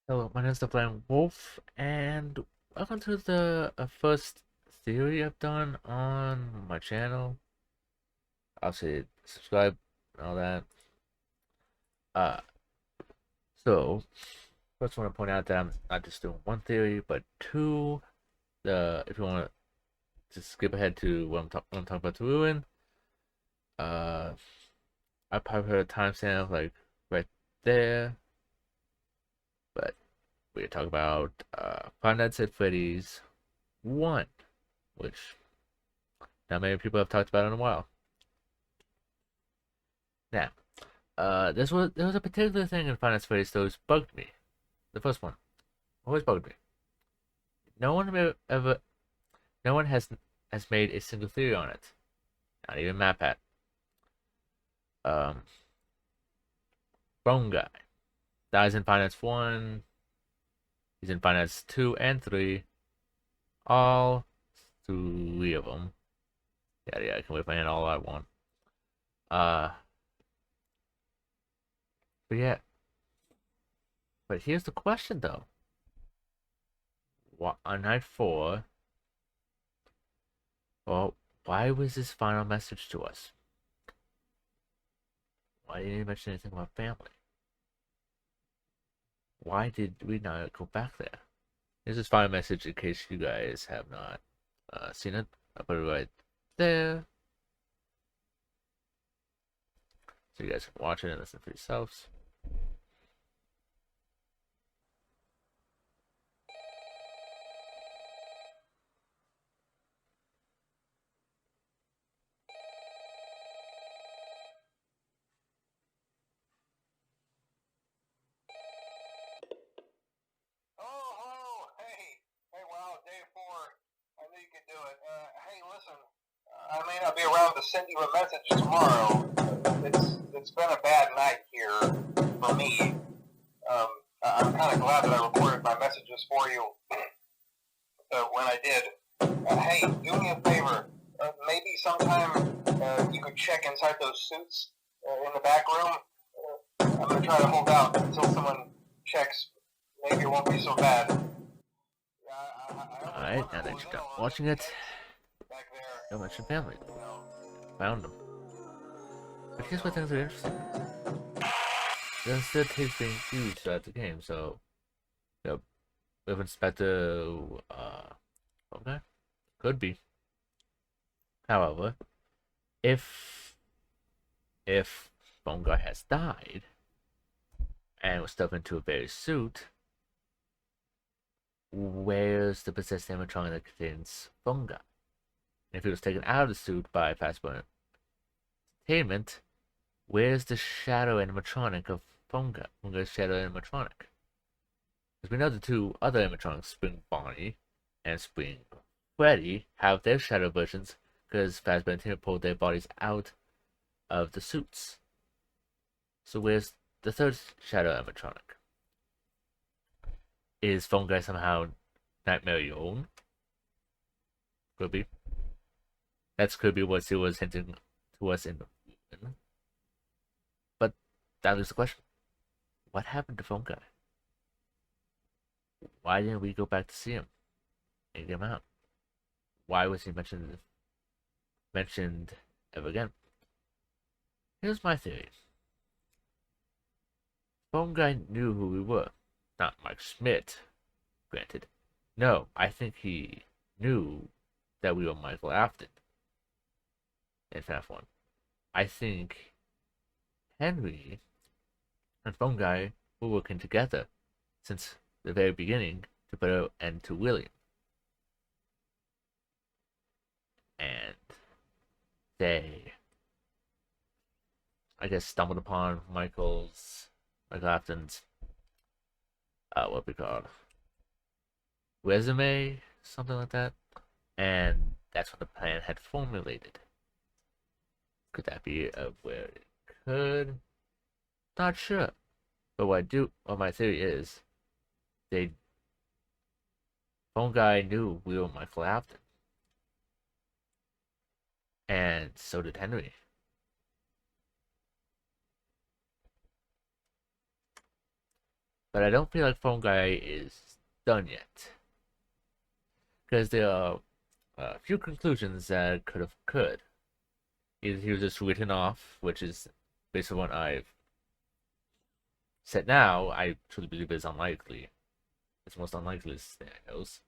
Hello, my name is the Blind Wolf, and welcome to the first theory I've done on my channel. Obviously, subscribe and all that. Uh, so first, I want to point out that I'm not just doing one theory, but two. If you want to skip ahead to what I'm talking about to ruin, uh, I probably heard a timestamp like right there, but we're talking about Five Nights at Freddy's 1, which not many people have talked about in a while. Now, there was a particular thing in Finance Freddy's that always bugged me. The first one always bugged me. No one ever, no one has made a single theory on it. Not even MatPat. Um, Bone Guy dies in Finance One. He's in Finance Two and Three. All three of them. Yeah, I can wave my hand all I want. Uh, but yeah. But here's the question though. On night 4, well, why was this final message to us? Why didn't you mention anything about family? Why did we not go back there? Here's this final message in case you guys have not seen it. I'll put it right there so you guys can watch it and listen for yourselves. Oh, hey, wow, day 4. I knew you could do it. Hey, listen, I may not be around to send you a message tomorrow. It's been a bad night here for me. I'm kind of glad that I recorded my messages for you when I did. Hey, do me a favor. Maybe sometime you could check inside those suits in the back room. I'm gonna try to hold out until someone checks. Maybe it won't be so bad. Alright, now that you're done watching it, don't mention family. Found them. But here's where things are interesting. There's still tapes being used throughout the game, so you know, with Inspector okay. Could be. However, if Bone Guy has died and was stuffed into a berry suit, where's the possessed animatronic that contains fungi? And if it was taken out of the suit by Fastbone Entertainment, where's the shadow animatronic of fungi? Fungi's shadow animatronic. Because we know the two other animatronics, Spring Bonnie and Spring Freddy, have their shadow versions because Fazbear Entertainment pulled their bodies out of the suits. So where's the third shadow animatronic? Is Fungi somehow Nightmare Own? Could be. Could be what he was hinting to us in. But that is the question. What happened to Fungi? Why didn't we go back to see him and get him out? Why was he mentioned ever again? Here's my theory. Fungi knew who we were. Not Mike Schmidt, granted. No, I think he knew that we were Michael Afton in Fnaf 1. I think Henry and Fungi were working together since the very beginning to put an end to William. And they, I guess, stumbled upon Michael Afton's, what we call resume, something like that. And that's when the plan had formulated. Could that be where it could? Not sure. But what my theory is, they, Phone Guy knew we were Michael Afton. And so did Henry. but I don't feel like Phone Guy is done yet. Because there are a few conclusions that could have occurred. Either he was just written off, which is based on what I've said now, I truly believe it's unlikely. It's the most unlikely scenarios.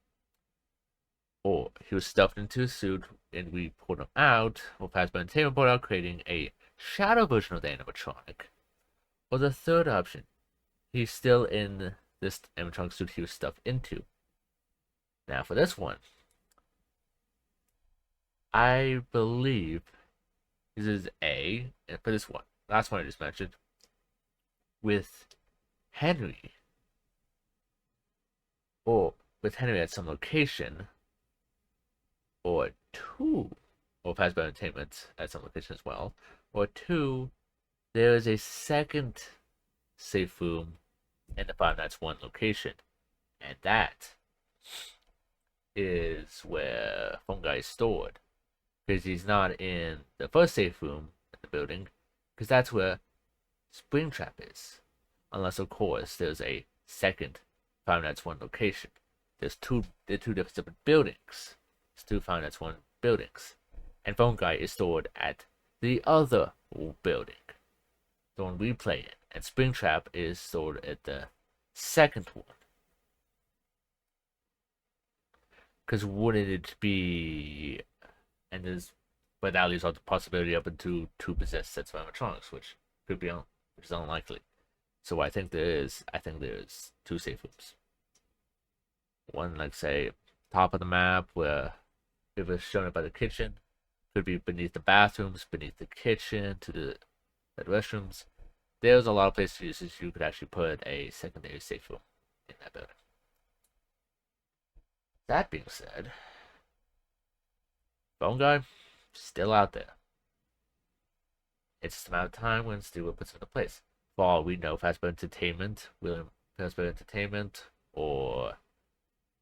Or he was stuffed into a suit and we pulled him out, or passed by entertainment board out, creating a shadow version of the animatronic. Or the third option, he's still in this animatronic suit he was stuffed into. Now for this one, I believe this is A, and for this one, last one I just mentioned, with Henry, or with Henry at some location, or two, or Fazbear Entertainment at some location as well, or two, there is a second safe room in the Five Nights one location, and that is where Phone Guy is stored, because he's not in the first safe room in the building, because that's where Springtrap is, unless of course there's a second Five Nights one location. They're two different buildings. It's two Five Nights one buildings, and Phone Guy is stored at the other building, the one we play in, and Springtrap is stored at the second one. Because wouldn't it be, and there's, but that leaves out the possibility up into two possessed sets of animatronics, which could be which is unlikely. So I think there's two safe rooms. One, like say, top of the map where it was shown up by the kitchen, could be beneath the bathrooms, beneath the kitchen, to the restrooms. There's a lot of places you could actually put a secondary safe room in that building. That being said, Phone Guy still out there. It's just a matter of time when Stewart puts it into place. For all we know, Fazbear Entertainment, William Fazbear Entertainment, or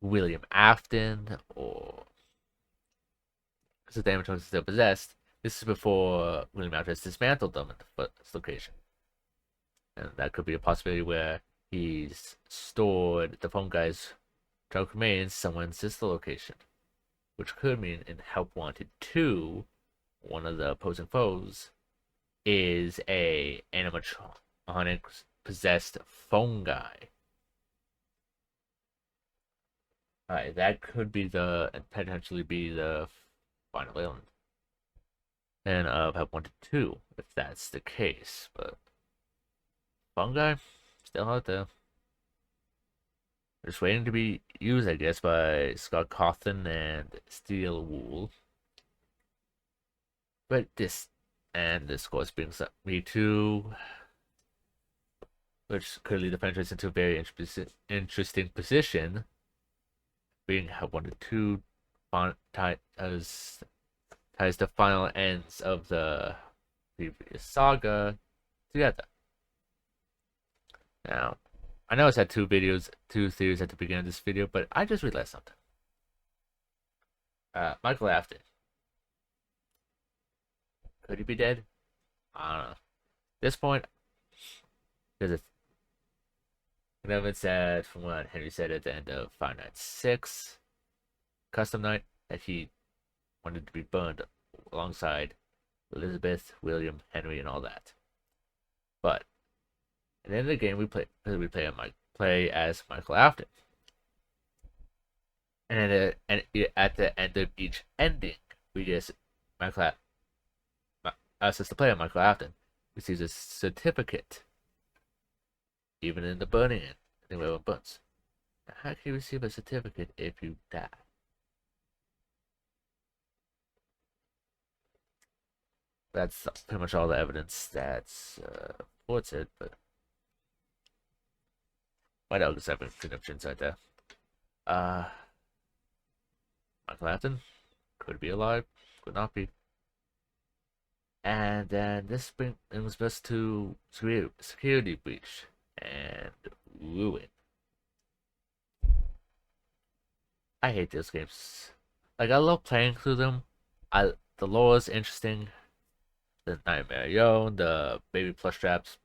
William Afton, or because the animatronics is still possessed. This is before William Afton has dismantled them at the first location. And that could be a possibility where he's stored the Phone Guy's drug remains somewhere in sister location. Which could mean in Help Wanted 2, one of the opposing foes is a animatronic possessed Phone Guy. Alright, that could be and potentially be the final villain. And Help Wanted 2, if that's the case. But Phone Guy, still out there. Just waiting to be used, I guess, by Scott Cawthon and Steel Wool. But this course brings up me to, which could lead the franchise into a very interesting position, being how one of two ties the final ends of the previous saga together. Now, I know I said two theories at the beginning of this video, but I just realized something. Michael Afton. Could he be dead? I don't know. At this point, there's said from what Henry said at the end of Five Nights 6 Custom Night that he wanted to be burned alongside Elizabeth, William, Henry, and all that. But at the end of the game, we play as Michael Afton, and at the end of each ending, we just us as the player, Michael Afton, receives a certificate, even in the burning end. I think everyone burns. Now, how can you receive a certificate if you die? That's pretty much all the evidence that supports it, but my dog is having conniptions right there. Michael Afton could be alive, could not be. And then this brings us to Security Breach and Ruin. I hate those games. Like, I love playing through them. The lore is interesting. The Nightmare Yo, the baby plush traps.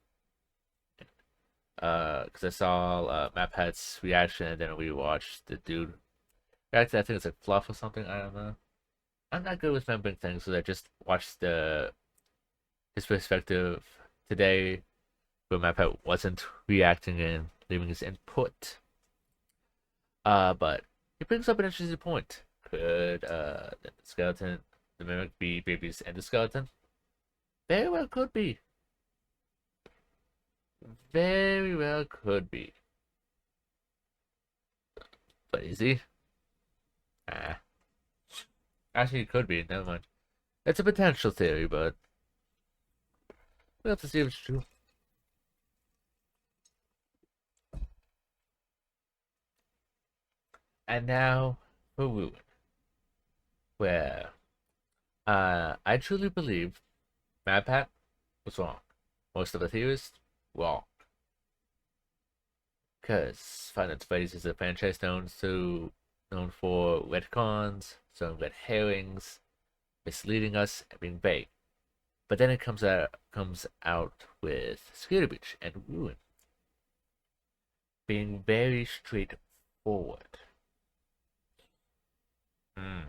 Because I saw Matt Pet's reaction, and then we watched the dude react. I think it's like Fluff or something. I don't know. I'm not good with remembering things, so I just watched the his perspective today, where Matt Pet wasn't reacting and leaving his input. But he brings up an interesting point. Could the skeleton, the mimic, be baby's endoskeleton? Very well could be. Very well could be. But is he? Ah. Actually, it could be. Never mind. It's a potential theory, but we'll have to see if it's true. And now for Ruin, where I truly believe Mad Pat was wrong. Most of the theorists wrong. Because Five Nights at Freddy's is a franchise known for retcons, some red herrings, misleading us, and being vague. But then it comes out with Security Breach and Ruin being very straightforward. Hmm.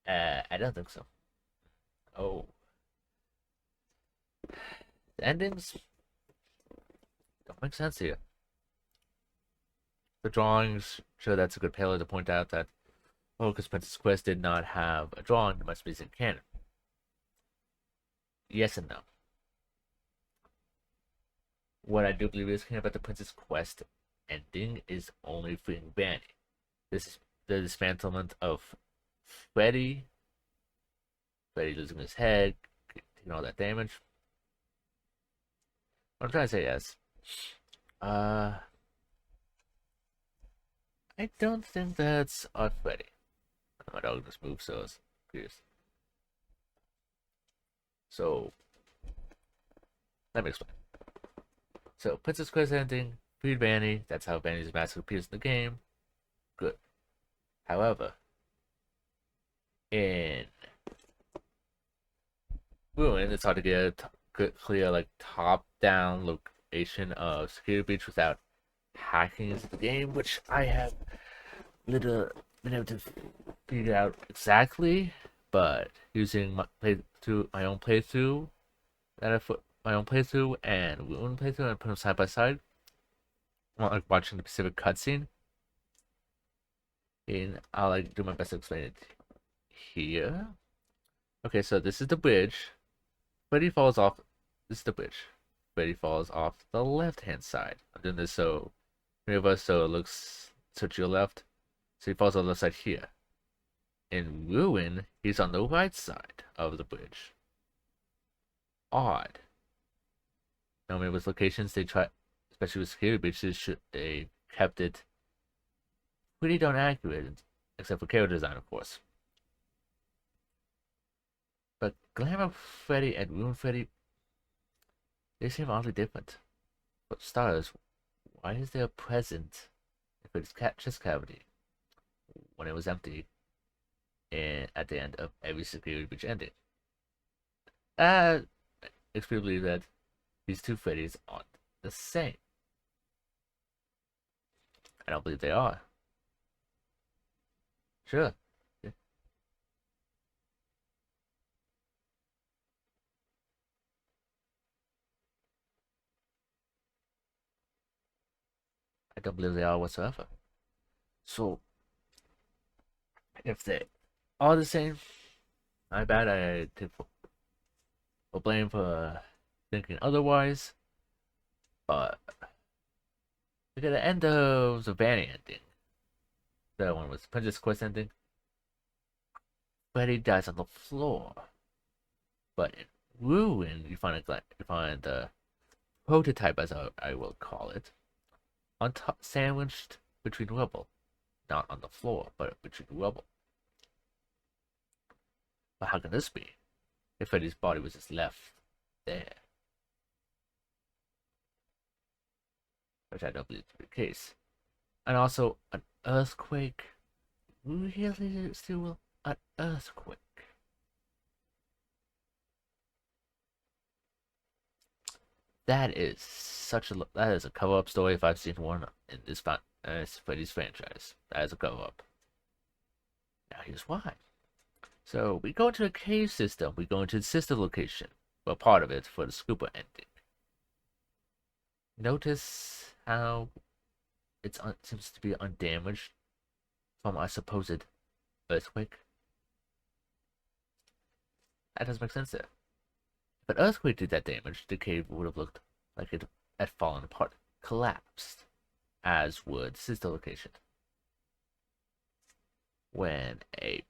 I don't think so. Oh, the endings don't make sense here. The drawings show that's a good parallel to point out that, oh, because Princess Quest did not have a drawing, it must be in canon. Yes and no. What I do believe is canon about the Princess Quest ending is only freeing Vanny. This is the dismantlement of Freddy, Freddy losing his head, taking all that damage. I'm trying to say yes. Uh, I don't think that's on Freddy. My dog just moved, so it's curious. So, let me explain. So, Princess Quest ending, freed Vanny. That's how Vanny's mask appears in the game. Good. However, in Ruin, it's hard to get a clear, like, top-down location of Security Breach without hacking into the game, which I have little been able to figure out exactly, but using my own playthrough, my own playthrough and Ruin playthrough, and put them side by side, like watching the specific cutscene, and I'll like do my best to explain it here. Okay, so this is the bridge. Freddy falls off. This is the bridge. Freddy falls off the left-hand side. I'm doing this so three of us, so it looks so to your left. So he falls on the left side here. In Ruin, he's on the right side of the bridge. Odd. Normally with locations, they try, especially with security breaches, they kept it pretty darn accurate, except for character design, of course. But Glamour Freddy and Ruin Freddy, they seem oddly different. But stars, why is there a present in Freddy's chest cavity when it was empty and at the end of every security breach ending? It's believe that these two Freddys aren't the same. I don't believe they are. Sure. Yeah. I don't believe they are whatsoever. So, if they are the same, my bad. I take for blame for thinking otherwise. But look at the end of the Vanny ending. The one with Princess Quest ending. Freddy dies on the floor. But in Ruin, you find the prototype, as I will call it, on top, sandwiched between rubble, not on the floor, but between rubble. But how can this be? If Freddy's body was just left there, which I don't believe to be the case. And also, an earthquake. Really, still an earthquake. That is a cover-up story if I've seen one in this Freddy's franchise. That is a cover-up. Now here's why. So we go into a cave system. We go into the sister location. Well, part of it for the scooper ending. Notice how it seems to be undamaged from a supposed earthquake. That doesn't make sense there. If an earthquake did that damage, the cave would have looked like it had fallen apart, collapsed, as would the sister location. When an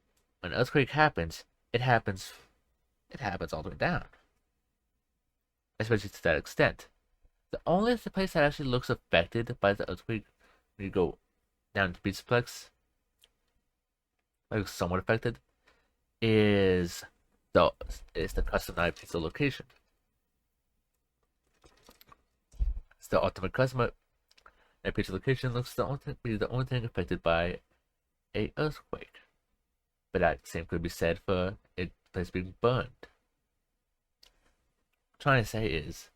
earthquake happens, it happens all the way down, especially to that extent. The only place that actually looks affected by the earthquake, when you go down to Beachplex, like somewhat affected, is the customized pizza location. It's the ultimate customer. And pizza location looks the only thing affected by a earthquake. But that same could be said for a place being burned. What I'm trying to say is,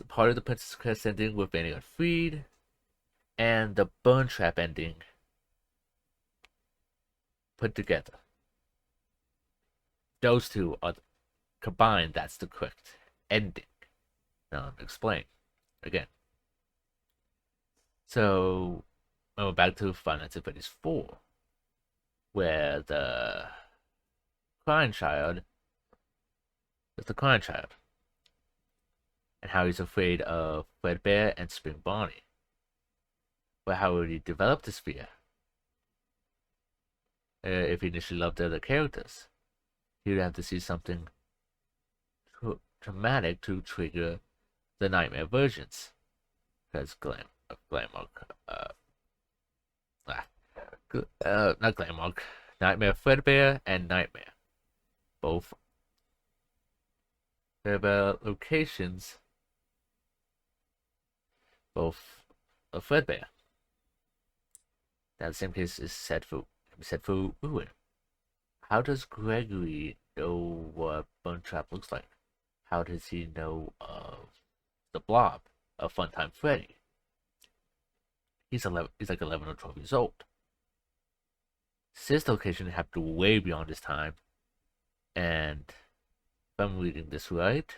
part of the Princess Quest ending with Vanny got freed, and the burn trap ending put together. Those two are combined. That's the correct ending. Now I'm explaining again. So we're back to Five Nights at Freddy's 4, where the crying child is the crying child, and how he's afraid of Fredbear and Spring Bonnie. But how would he develop this fear? If he initially loved the other characters, he would have to see something traumatic to trigger the nightmare versions. Because not Glamrock, Nightmare Fredbear and Nightmare, both Fredbear locations, both a Fredbear. Now the same case is said for Ruin. How does Gregory know what Bone Trap looks like? How does he know of the Blob, of Funtime Freddy? He's like 11 or 12 years old. Sis location happened way beyond his time, and if I'm reading this right,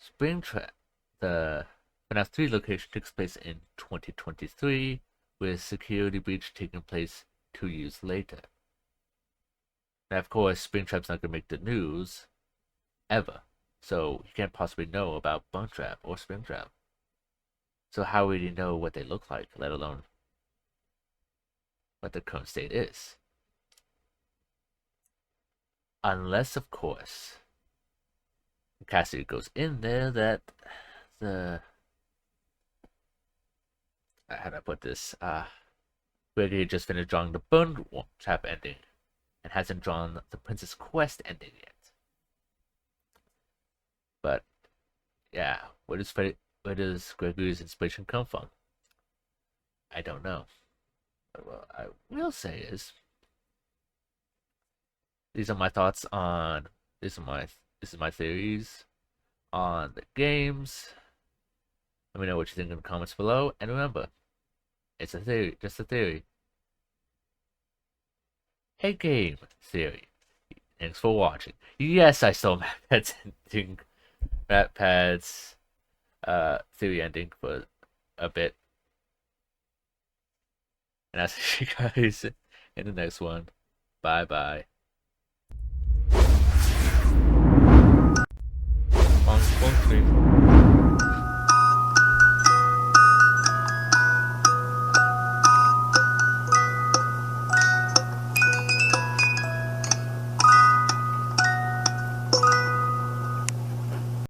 Springtrap, the FNAF 3 location takes place in 2023, with Security Breach taking place 2 years later. Now, of course, Springtrap's not going to make the news, ever, so he can't possibly know about Bone Trap or Springtrap. So how would he know what they look like, let alone what the current state is? Unless, of course, Cassidy goes in there that the... how do I put this? Gregory just finished drawing the Bone Trap ending and hasn't drawn the Princess Quest ending yet. But, yeah, where does Gregory's inspiration come from? I don't know. But what I will say is, these are my thoughts on this is my theories on the games. Let me know what you think in the comments below, and remember, it's a theory, just a theory. A game theory. Thanks for watching. Yes, I saw MatPat's theory ending for a bit. And I'll see you guys in the next one. Bye bye. On screen.